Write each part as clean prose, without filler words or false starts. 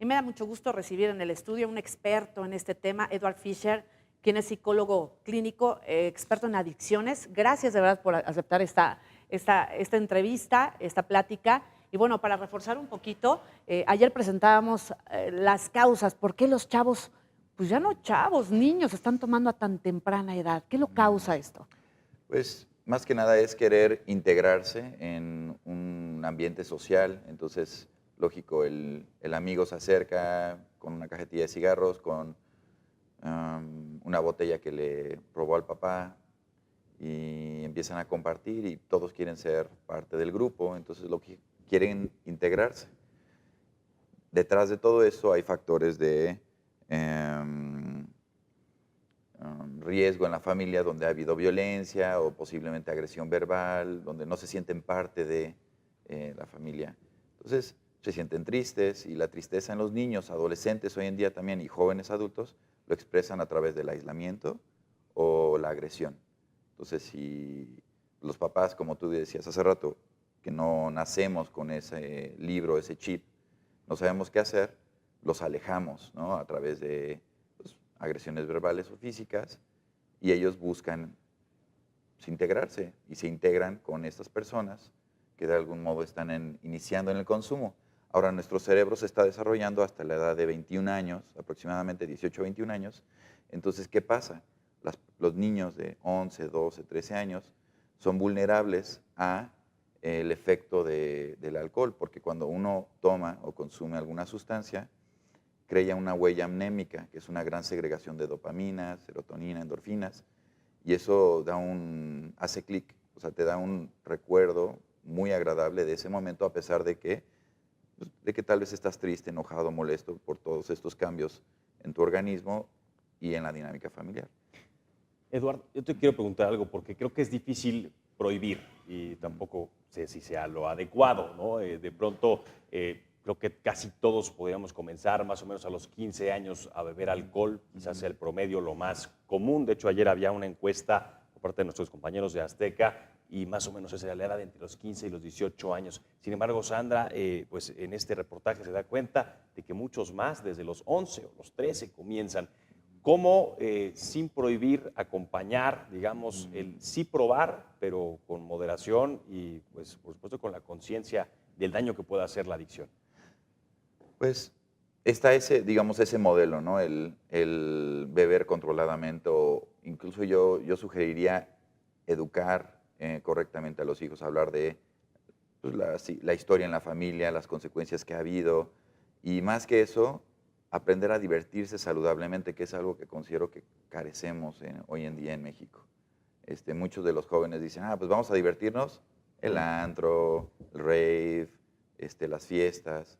Y me da mucho gusto recibir en el estudio a un experto en este tema, Edward Fisher, quien es psicólogo clínico, experto en adicciones. Gracias de verdad por aceptar esta entrevista, esta plática. Y bueno, para reforzar un poquito, ayer presentábamos las causas, por qué los chavos, pues ya no chavos, niños, están tomando a tan temprana edad. ¿Qué lo causa esto? Pues más que nada es querer integrarse en un ambiente social. Entonces, lógico, el amigo se acerca con una cajetilla de cigarros, con una botella que le robó al papá y empiezan a compartir y todos quieren ser parte del grupo, entonces lo que quieren integrarse. Detrás de todo eso hay factores de riesgo en la familia donde ha habido violencia o posiblemente agresión verbal, donde no se sienten parte de la familia. Entonces se sienten tristes y la tristeza en los niños, adolescentes hoy en día también y jóvenes adultos lo expresan a través del aislamiento o la agresión. Entonces si los papás, como tú decías hace rato, que no nacemos con ese libro, ese chip, no sabemos qué hacer, los alejamos, ¿no? A través de agresiones verbales o físicas, y ellos buscan integrarse y se integran con estas personas que de algún modo están iniciando en el consumo. Ahora nuestro cerebro se está desarrollando hasta la edad de 21 años, aproximadamente 18 o 21 años. Entonces, ¿qué pasa? Los niños de 11, 12, 13 años son vulnerables a el efecto del alcohol, porque cuando uno toma o consume alguna sustancia, crea una huella amnémica, que es una gran segregación de dopamina, serotonina, endorfinas, y eso hace clic, o sea, te da un recuerdo muy agradable de ese momento, a pesar de que tal vez estás triste, enojado, molesto por todos estos cambios en tu organismo y en la dinámica familiar. Eduardo, yo te quiero preguntar algo porque creo que es difícil prohibir y tampoco sé si sea lo adecuado, ¿no? De pronto, creo que casi todos podríamos comenzar más o menos a los 15 años a beber alcohol, quizás sea el promedio lo más común. De hecho, ayer había una encuesta por parte de nuestros compañeros de Azteca y más o menos esa era la edad entre los 15 y los 18 años. Sin embargo, Sandra, pues en este reportaje se da cuenta de que muchos más desde los 11 o los 13 comienzan. ¿Cómo, sin prohibir, acompañar, digamos, el sí probar, pero con moderación y, pues, por supuesto, con la conciencia del daño que pueda hacer la adicción? Pues está digamos, ese modelo, ¿no? El beber controladamente, o incluso yo sugeriría educar correctamente a los hijos, hablar de pues, la historia en la familia, las consecuencias que ha habido, y más que eso, aprender a divertirse saludablemente, que es algo que considero que carecemos hoy en día en México. Muchos de los jóvenes dicen, pues vamos a divertirnos, el antro, el rave, las fiestas.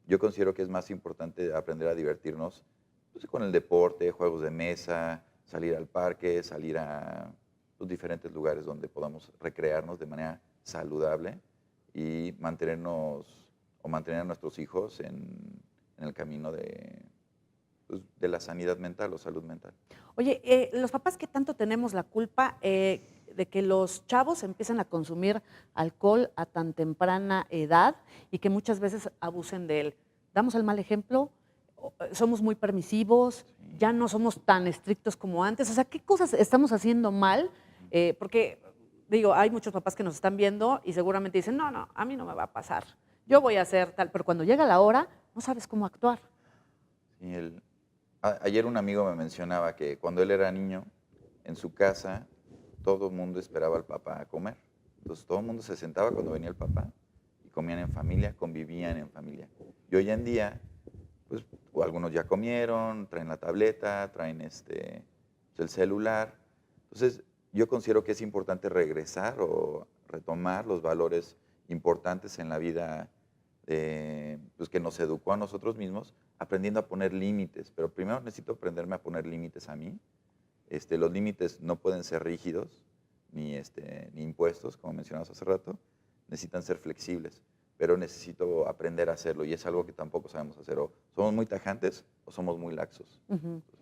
Yo considero que es más importante aprender a divertirnos pues, con el deporte, juegos de mesa, salir al parque, salir a los diferentes lugares donde podamos recrearnos de manera saludable y mantener a nuestros hijos en el camino de la sanidad mental o salud mental. Oye, los papás, ¿qué tanto tenemos la culpa de que los chavos empiecen a consumir alcohol a tan temprana edad y que muchas veces abusen de él? ¿Damos el mal ejemplo? ¿Somos muy permisivos? ¿Ya no somos tan estrictos como antes? O sea, ¿qué cosas estamos haciendo mal? Porque, digo, hay muchos papás que nos están viendo y seguramente dicen, no, a mí no me va a pasar. Yo voy a hacer tal, pero cuando llega la hora, no sabes cómo actuar. Sí, ayer un amigo me mencionaba que cuando él era niño, en su casa, todo el mundo esperaba al papá a comer. Entonces todo el mundo se sentaba cuando venía el papá y comían en familia, convivían en familia. Y hoy en día, pues algunos ya comieron, traen la tableta, traen el celular. Entonces yo considero que es importante regresar o retomar los valores importantes en la vida pues que nos educó a nosotros mismos, aprendiendo a poner límites. Pero primero necesito aprenderme a poner límites a mí. Los límites no pueden ser rígidos ni impuestos, como mencionabas hace rato. Necesitan ser flexibles, pero necesito aprender a hacerlo y es algo que tampoco sabemos hacer. O somos muy tajantes o somos muy laxos,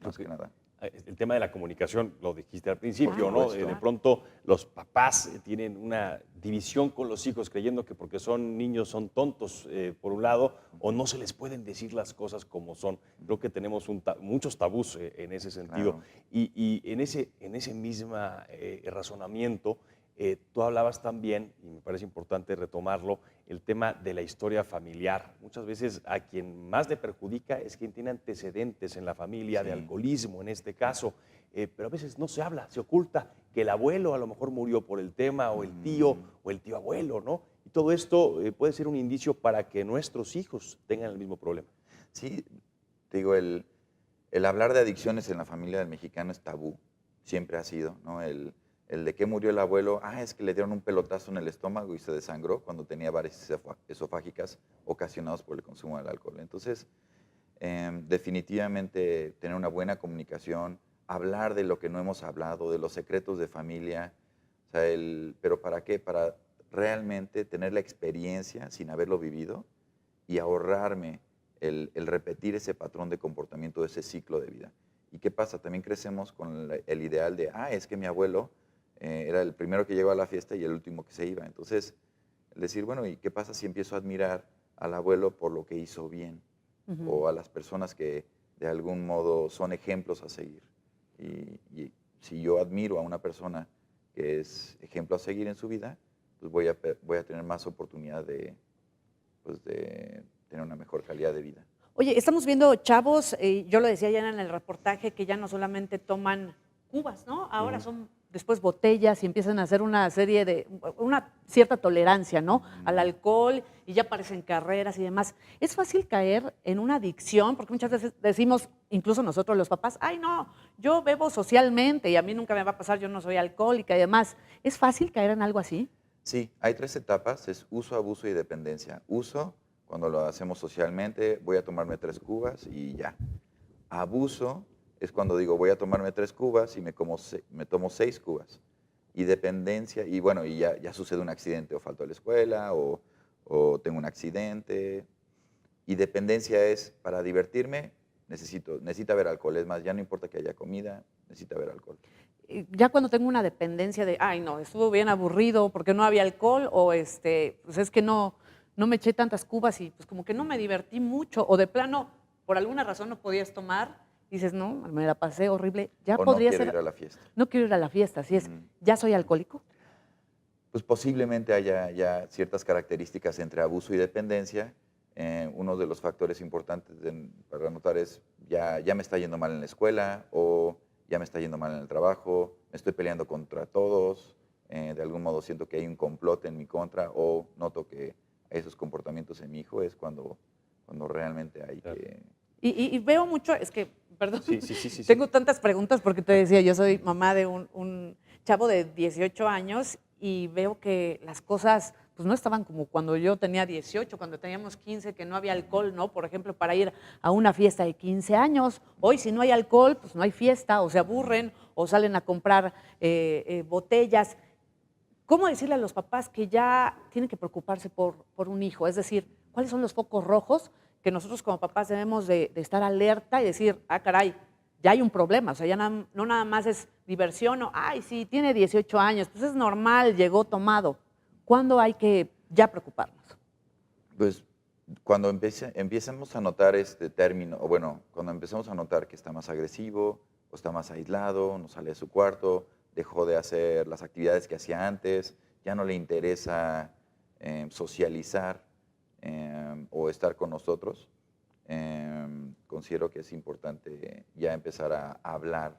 más que nada. el tema de la comunicación, lo dijiste al principio, Por ¿no? supuesto. De pronto los papás tienen una división con los hijos creyendo que porque son niños son tontos, por un lado, o no se les pueden decir las cosas como son. Creo que tenemos muchos tabús en ese sentido. Claro. Y en ese mismo razonamiento, tú hablabas también, y me parece importante retomarlo, el tema de la historia familiar. Muchas veces a quien más le perjudica es quien tiene antecedentes en la familia, de Sí. alcoholismo en este caso, pero a veces no se habla, se oculta que el abuelo a lo mejor murió por el tema, o el tío, o el tío abuelo, ¿no? Y todo esto puede ser un indicio para que nuestros hijos tengan el mismo problema. Sí, te digo, el hablar de adicciones en la familia del mexicano es tabú, siempre ha sido, ¿no? El de qué murió el abuelo, es que le dieron un pelotazo en el estómago y se desangró cuando tenía varices esofágicas ocasionados por el consumo del alcohol. Entonces, definitivamente tener una buena comunicación, hablar de lo que no hemos hablado, de los secretos de familia, o sea, pero ¿para qué? Para realmente tener la experiencia sin haberlo vivido y ahorrarme el repetir ese patrón de comportamiento, ese ciclo de vida. ¿Y qué pasa? También crecemos con el ideal de, es que mi abuelo era el primero que llegó a la fiesta y el último que se iba. Entonces, el decir, bueno, ¿y qué pasa si empiezo a admirar al abuelo por lo que hizo bien? O a las personas que de algún modo son ejemplos a seguir. Y si yo admiro a una persona que es ejemplo a seguir en su vida, pues voy a tener más oportunidad de tener una mejor calidad de vida. Oye, estamos viendo chavos, yo lo decía ya en el reportaje, que ya no solamente toman cubas, ¿no? Ahora son después botellas y empiezan a hacer una serie de, una cierta tolerancia, ¿no? Al alcohol y ya aparecen carreras y demás. Es fácil caer en una adicción, porque muchas veces decimos, incluso nosotros los papás, ay no, yo bebo socialmente y a mí nunca me va a pasar, yo no soy alcohólica y demás. ¿Es fácil caer en algo así? Sí, hay 3 etapas, es uso, abuso y dependencia. Uso, cuando lo hacemos socialmente, voy a tomarme 3 cubas y ya. Abuso es cuando digo, voy a tomarme 3 cubas y me tomo 6 cubas. Y dependencia, y bueno, y ya sucede un accidente, o falto a la escuela, o tengo un accidente. Y dependencia es, para divertirme, necesita haber alcohol. Es más, ya no importa que haya comida, necesita haber alcohol. Ya cuando tengo una dependencia de, ay no, estuvo bien aburrido porque no había alcohol o pues es que no me eché tantas cubas y pues como que no me divertí mucho o de plano por alguna razón no podías tomar, dices, no, me la pasé horrible, ya O no podría quiero ser, ir a la fiesta. no quiero ir a la fiesta, así es, ¿ya soy alcohólico? Pues posiblemente haya ya ciertas características entre abuso y dependencia. Uno de los factores importantes para notar es, ya me está yendo mal en la escuela, o ya me está yendo mal en el trabajo, me estoy peleando contra todos, de algún modo siento que hay un complot en mi contra, o noto que esos comportamientos en mi hijo es cuando realmente hay Claro. que... Y veo mucho, es que, perdón, Sí. tengo tantas preguntas porque te decía, yo soy mamá de un chavo de 18 años y veo que las cosas pues no estaban como cuando yo tenía 18, cuando teníamos 15, que no había alcohol, ¿no? Por ejemplo, para ir a una fiesta de 15 años. Hoy si no hay alcohol, pues no hay fiesta, o se aburren, o salen a comprar botellas. ¿Cómo decirle a los papás que ya tienen que preocuparse por un hijo? Es decir, ¿cuáles son los focos rojos que nosotros como papás debemos de estar alerta y decir, caray, ya hay un problema? O sea, ya no nada más es diversión o, ay, sí, tiene 18 años, pues es normal, llegó tomado. ¿Cuándo hay que ya preocuparnos? Pues cuando empecemos a notar este término, o bueno, cuando empecemos a notar que está más agresivo, o está más aislado, no sale de su cuarto, dejó de hacer las actividades que hacía antes, ya no le interesa socializar o estar con nosotros, considero que es importante ya empezar a hablar.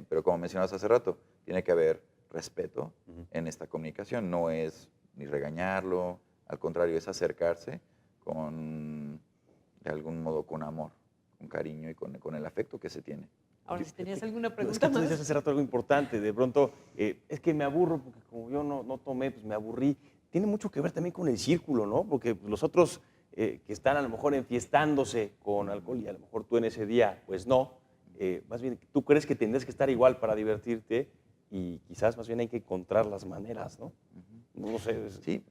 Pero como mencionabas hace rato, tiene que haber respeto en esta comunicación, no es ni regañarlo, al contrario, es acercarse de algún modo, con amor, con cariño y con el afecto que se tiene. Ahora, si tenías alguna Es pregunta que tú más. decías hace rato algo importante, de pronto, es que me aburro porque como yo no tomé, pues me aburrí. Tiene mucho que ver también con el círculo, ¿no? Porque los otros que están a lo mejor enfiestándose con alcohol y a lo mejor tú en ese día, pues no. Más bien, tú crees que tendrías que estar igual para divertirte y quizás más bien hay que encontrar las maneras, ¿no? No sé. Sí,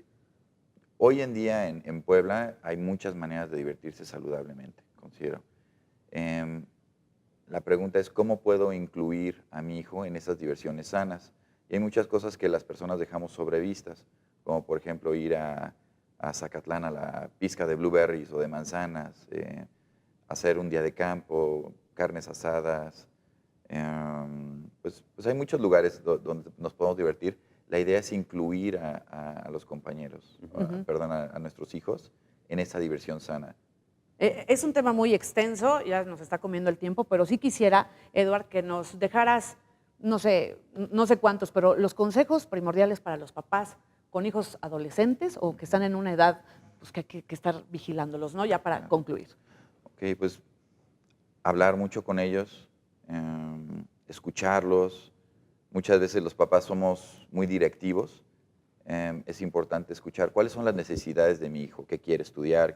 hoy en día en Puebla hay muchas maneras de divertirse saludablemente, considero. la pregunta es, ¿cómo puedo incluir a mi hijo en esas diversiones sanas? Y hay muchas cosas que las personas dejamos sobrevistas, como por ejemplo ir a Zacatlán a la pizca de blueberries o de manzanas, hacer un día de campo, carnes asadas. Pues hay muchos lugares donde nos podemos divertir. La idea es incluir a los compañeros, perdón, a nuestros hijos en esa diversión sana. Es un tema muy extenso, ya nos está comiendo el tiempo, pero sí quisiera, Eduard, que nos dejaras, no sé cuántos, pero los consejos primordiales para los papás con hijos adolescentes o que están en una edad pues, que hay que estar vigilándolos, ¿no? Ya para concluir. Ok, pues hablar mucho con ellos, escucharlos. Muchas veces los papás somos muy directivos. Es importante escuchar cuáles son las necesidades de mi hijo, qué quiere estudiar,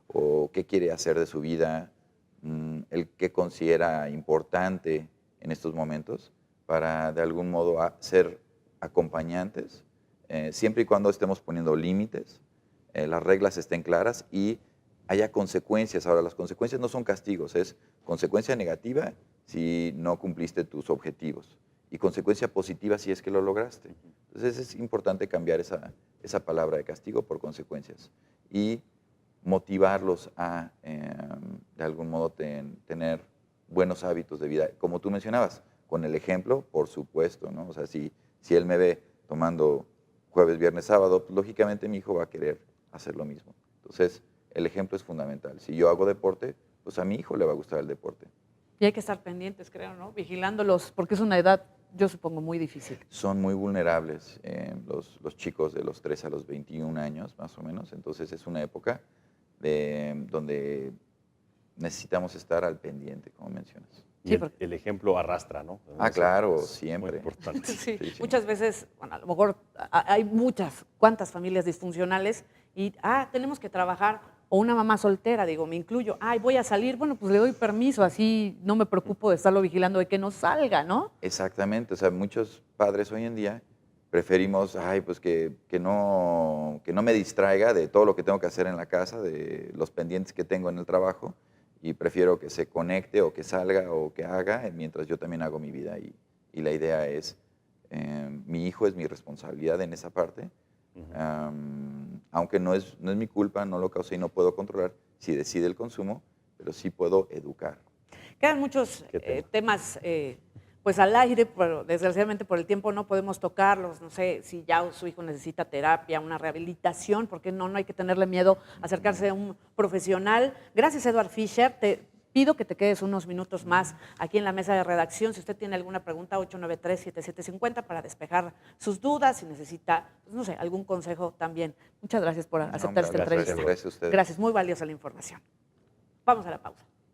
o qué quiere hacer de su vida, el qué considera importante en estos momentos, para de algún modo ser acompañantes, siempre y cuando estemos poniendo límites, las reglas estén claras y haya consecuencias. Ahora, las consecuencias no son castigos, es consecuencia negativa si no cumpliste tus objetivos y consecuencia positiva si es que lo lograste. Entonces es importante cambiar esa palabra de castigo por consecuencias y motivarlos a, de algún modo, tener buenos hábitos de vida. Como tú mencionabas, con el ejemplo, por supuesto, ¿no? O sea, si él me ve tomando jueves, viernes, sábado, pues, lógicamente mi hijo va a querer hacer lo mismo. Entonces, el ejemplo es fundamental. Si yo hago deporte, pues a mi hijo le va a gustar el deporte. Y hay que estar pendientes, creo, ¿no? Vigilándolos, porque es una edad, yo supongo, muy difícil. Son muy vulnerables los chicos de los 3 a los 21 años, más o menos. Entonces, es una época donde necesitamos estar al pendiente, como mencionas. Y Sí, el ejemplo arrastra, ¿no? Ah, Eso claro, es siempre. Muy importante. Sí, Sí, sí. muchas veces, bueno, a lo mejor hay cuantas familias disfuncionales y, tenemos que trabajar, o una mamá soltera, digo, me incluyo, voy a salir, bueno, pues le doy permiso, así no me preocupo de estarlo vigilando de que no salga, ¿no? Exactamente, o sea, muchos padres hoy en día preferimos, pues que no me distraiga de todo lo que tengo que hacer en la casa, de los pendientes que tengo en el trabajo, y prefiero que se conecte o que salga o que haga mientras yo también hago mi vida. Y la idea es, mi hijo es mi responsabilidad en esa parte, aunque no es mi culpa, no lo causé y no puedo controlar si decide el consumo, pero sí puedo educar. Quedan muchos Qué temas pues al aire, pero desgraciadamente por el tiempo no podemos tocarlos. No sé si ya su hijo necesita terapia, una rehabilitación, porque no hay que tenerle miedo a acercarse a un profesional. Gracias, Eduard Fischer. Te pido que te quedes unos minutos más aquí en la mesa de redacción. Si usted tiene alguna pregunta, 893-7750 para despejar sus dudas, si necesita, pues, no sé, algún consejo también. Muchas gracias por aceptar esta Gracias, entrevista. gracias a ustedes. Gracias, muy valiosa la información. Vamos a la pausa.